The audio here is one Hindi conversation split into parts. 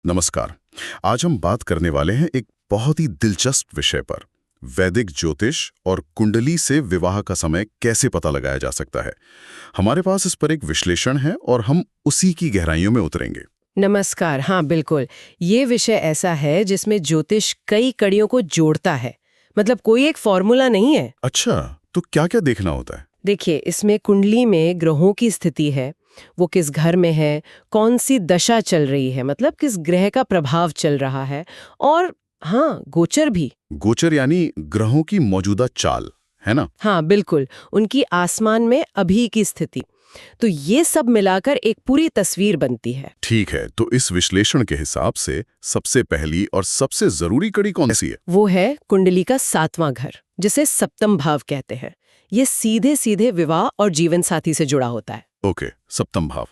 नमस्कार। आज हम बात करने वाले हैं एक बहुत ही दिलचस्प विषय पर। वैदिक ज्योतिष और कुंडली से विवाह का समय कैसे पता लगाया जा सकता है। हमारे पास इस पर एक विश्लेषण है और हम उसी की गहराइयों में उतरेंगे। नमस्कार। हाँ, बिल्कुल। ये विषय ऐसा है जिसमें ज्योतिष कई कड़ियों को जोड़ता है। मतलब कोई एक फॉर्मूला नहीं है। अच्छा, तो क्या क्या देखना होता है? देखिए, इसमें कुंडली में ग्रहों की स्थिति है, वो किस घर में है, कौन सी दशा चल रही है, मतलब किस ग्रह का प्रभाव चल रहा है, और हाँ, गोचर भी। गोचर यानी ग्रहों की मौजूदा चाल, है ना? हाँ, बिल्कुल। उनकी आसमान में अभी की स्थिति। तो ये सब मिलाकर एक पूरी तस्वीर बनती है। ठीक है, तो इस विश्लेषण के हिसाब से सबसे पहली और सबसे जरूरी कड़ी कौन सी है? वो है कुंडली का 7वां घर, जिसे सप्तम भाव कहते हैं। ये सीधे सीधे विवाह और जीवन साथी से जुड़ा होता है। ओके, सप्तम भाव।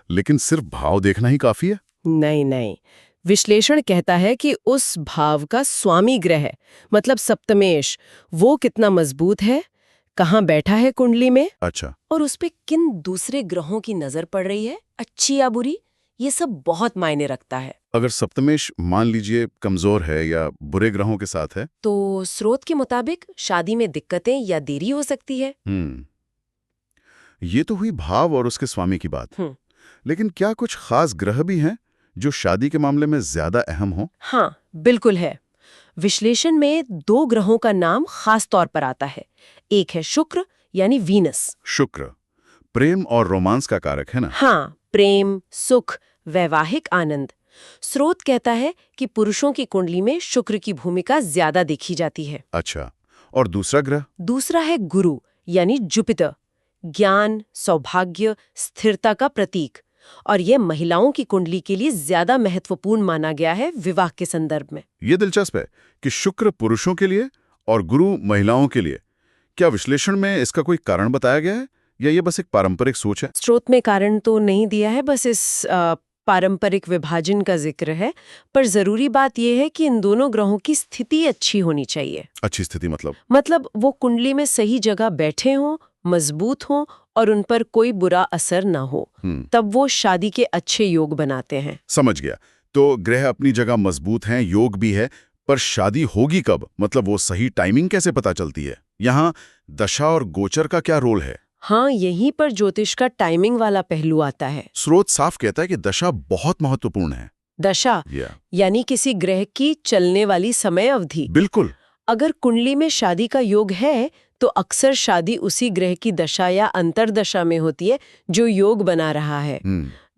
लेकिन सिर्फ भाव देखना ही काफी है? नहीं नहीं, विश्लेषण कहता है कि उस भाव का स्वामी ग्रह, मतलब सप्तमेश, वो कितना मजबूत है, कहाँ बैठा है कुंडली में, अच्छा। और उस पे किन दूसरे ग्रहों की नजर पड़ रही है, अच्छी या बुरी। ये सब बहुत मायने रखता है। अगर सप्तमेश मान लीजिए कमजोर है या बुरे ग्रहों के साथ है? तो स्रोत के मुताबिक शादी में दिक्कतें या देरी हो सकती है। ये तो हुई भाव और उसके स्वामी की बात। हम्म। लेकिन क्या कुछ खास ग्रह भी हैं जो शादी के मामले में ज्यादा अहम हो? हाँ, बिल्कुल है। विश्लेषण में 2 ग्रहों का नाम खास तौर पर आता है। एक है शुक्र यानी वीनस। शुक्र प्रेम और रोमांस का कारक है ना? हाँ, प्रेम, सुख, वैवाहिक आनंद। स्रोत कहता है कि पुरुषों की कुंडली में शुक्र की भूमिका ज्यादा देखी जाती है। अच्छा, और दूसरा ग्रह? दूसरा है गुरु यानी जुपिटर, ज्ञान, सौभाग्य, स्थिरता का प्रतीक। और यह महिलाओं की कुंडली के लिए ज्यादा महत्वपूर्ण माना गया है विवाह के संदर्भ में। ये दिलचस्प है कि शुक्र पुरुषों के लिए और गुरु महिलाओं के लिए। क्या विश्लेषण में इसका कोई कारण बताया गया है या ये बस एक पारंपरिक सोच है? स्रोत में कारण तो नहीं दिया है, बस इस पारंपरिक विभाजन का जिक्र है। पर जरूरी बात यह है कि इन दोनों ग्रहों की स्थिति अच्छी होनी चाहिए। अच्छी स्थिति मतलब वो कुंडली में सही जगह बैठे हों, मजबूत हों और उन पर कोई बुरा असर ना हो। तब वो शादी के अच्छे योग बनाते हैं। समझ गया। तो ग्रह अपनी जगह मजबूत हैं, योग भी है, पर शादी होगी कब? मतलब वो सही टाइमिंग कैसे पता चलती है? यहाँ दशा और गोचर का क्या रोल है? हाँ, यहीं पर ज्योतिष का टाइमिंग वाला पहलू आता है। स्रोत साफ कहता है कि दशा बहुत महत्वपूर्ण है। दशा यानी किसी ग्रह की चलने वाली समय अवधि। बिल्कुल। अगर कुंडली में शादी का योग है तो अक्सर शादी उसी ग्रह की दशा या अंतर्दशा में होती है जो योग बना रहा है।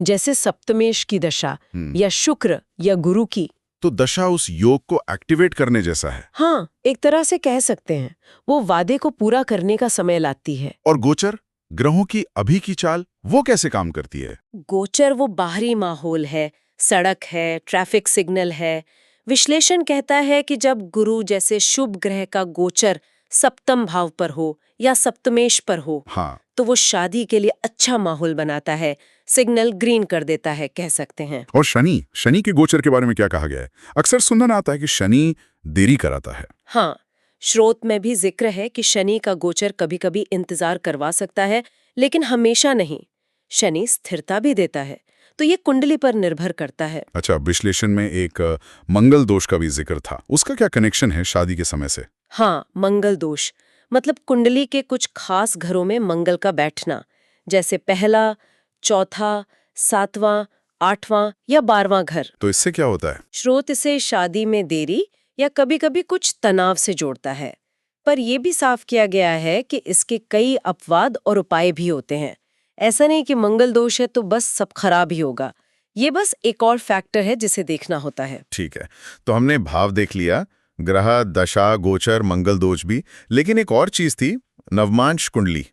जैसे सप्तमेश की दशा या शुक्र या गुरु की। तो दशा उस योग को एक्टिवेट करने जैसा है। हाँ, एक तरह से कह सकते हैं। वो वादे को पूरा करने का समय लाती है। और गोचर, ग्रहों की अभी की चाल, वो कैसे काम करती है? गोचर वो बाहरी माहौल है, सड़क है, ट्रैफिक सिग्नल है। विश्लेषण कहता है कि जब गुरु जैसे शुभ ग्रह का गोचर सप्तम भाव पर हो या सप्तमेश पर हो, हाँ, तो वो शादी के लिए अच्छा माहौल बनाता है, सिग्नल ग्रीन कर देता है, कह सकते हैं। और शनि के गोचर के बारे में क्या कहा गया है? अक्सर सुनना आता है कि शनि देरी कराता है। हाँ, स्रोत में भी जिक्र है कि शनि का गोचर कभी-कभी इंतजार करवा सकता है, लेकिन हमेशा नहीं। शनि स्थिरता भी देता है, तो ये कुंडली पर निर्भर करता है। अच्छा, विश्लेषण में एक मंगल दोष का भी जिक्र था। उसका क्या कनेक्शन है शादी के समय से? हाँ, मंगल दोष मतलब कुंडली के कुछ खास घरों में मंगल का बैठना, जैसे पहला, चौथा, 7वां, 8वां या 12वां घर। तो इससे क्या होता है? स्रोत इसे शादी में देरी या कभी-कभी कुछ तनाव से जोड़ता है। पर यह भी साफ किया गया है कि इसके कई अपवाद और उपाय भी होते हैं। ऐसा नहीं कि मंगल दोष है तो बस सब खराब ही होगा। ये बस एक और फैक्टर है जिसे देखना होता है। ठीक है, तो हमने भाव देख लिया, ग्रह, दशा, गोचर, मंगल दोष भी, लेकिन एक और चीज थी, नवमांश कुंडली,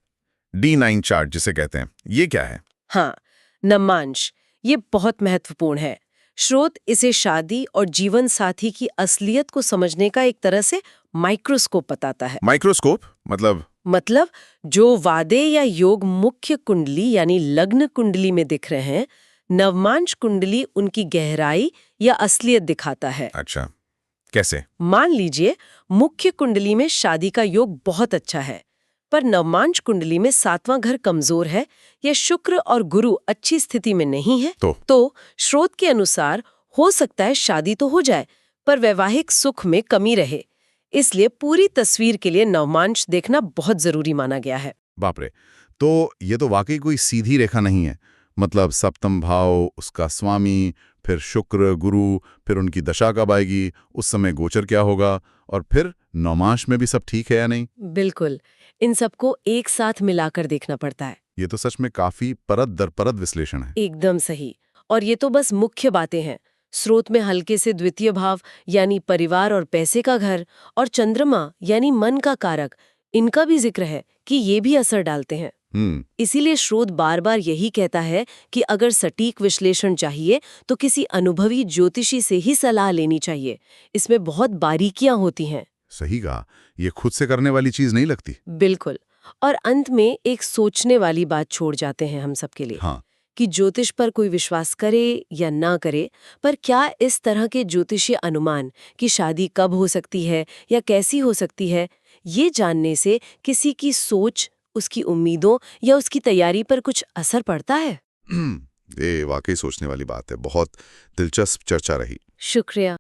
D9 चार्ट जिसे कहते हैं। ये क्या है? हाँ, नवमांश, ये बहुत महत्वपूर्ण है। स्रोत इसे शादी और जीवन साथी की असलियत को समझने का एक तरह से माइक्रोस्कोप बताता है। माइक्रोस्कोप मतलब जो वादे या योग मुख्य कुंडली यानी लग्न कुंडली में दिख रहे हैं, नवमांश कुंडली उनकी गहराई या असलियत दिखाता है। अच्छा, कैसे? मान लीजिए मुख्य कुंडली में शादी का योग बहुत अच्छा है, पर नवमांश कुंडली में 7वां घर कमजोर है या शुक्र और गुरु अच्छी स्थिति में नहीं है, तो स्रोत के अनुसार हो सकता है शादी तो हो जाए पर वैवाहिक सुख में कमी रहे। इसलिए पूरी तस्वीर के लिए नवमांश देखना बहुत जरूरी माना गया है। बाप रे, तो ये तो वाकई कोई सीधी रेखा नहीं है। मतलब सप्तम भाव, उसका स्वामी, फिर शुक्र, गुरु, फिर उनकी दशा कब आएगी, उस समय गोचर क्या होगा, और फिर नौमांश में भी सब ठीक है या नहीं। बिल्कुल, इन सबको एक साथ मिलाकर देखना पड़ता है। ये तो सच में काफी परत दर परत विश्लेषण है। एकदम सही। और ये तो बस मुख्य बातें हैं। स्रोत में हल्के से द्वितीय भाव यानी परिवार और पैसे का घर, और चंद्रमा यानी मन का कारक, इनका भी जिक्र है कि ये भी असर डालते हैं। इसीलिए स्रोत बार बार यही कहता है कि अगर सटीक विश्लेषण चाहिए तो किसी अनुभवी ज्योतिषी से ही सलाह लेनी चाहिए। इसमें बहुत बारीकियां होती हैं। सही कहा, ये खुद से करने वाली चीज नहीं लगती। बिल्कुल। और अंत में एक सोचने वाली बात छोड़ जाते हैं हम सबके लिए। हाँ, कि ज्योतिष पर कोई विश्वास करे या ना करे, पर क्या इस तरह के ज्योतिषीय अनुमान कि शादी कब हो सकती है या कैसी हो सकती है, ये जानने से किसी की सोच, उसकी उम्मीदों या उसकी तैयारी पर कुछ असर पड़ता है? ये वाकई सोचने वाली बात है। बहुत दिलचस्प चर्चा रही। शुक्रिया।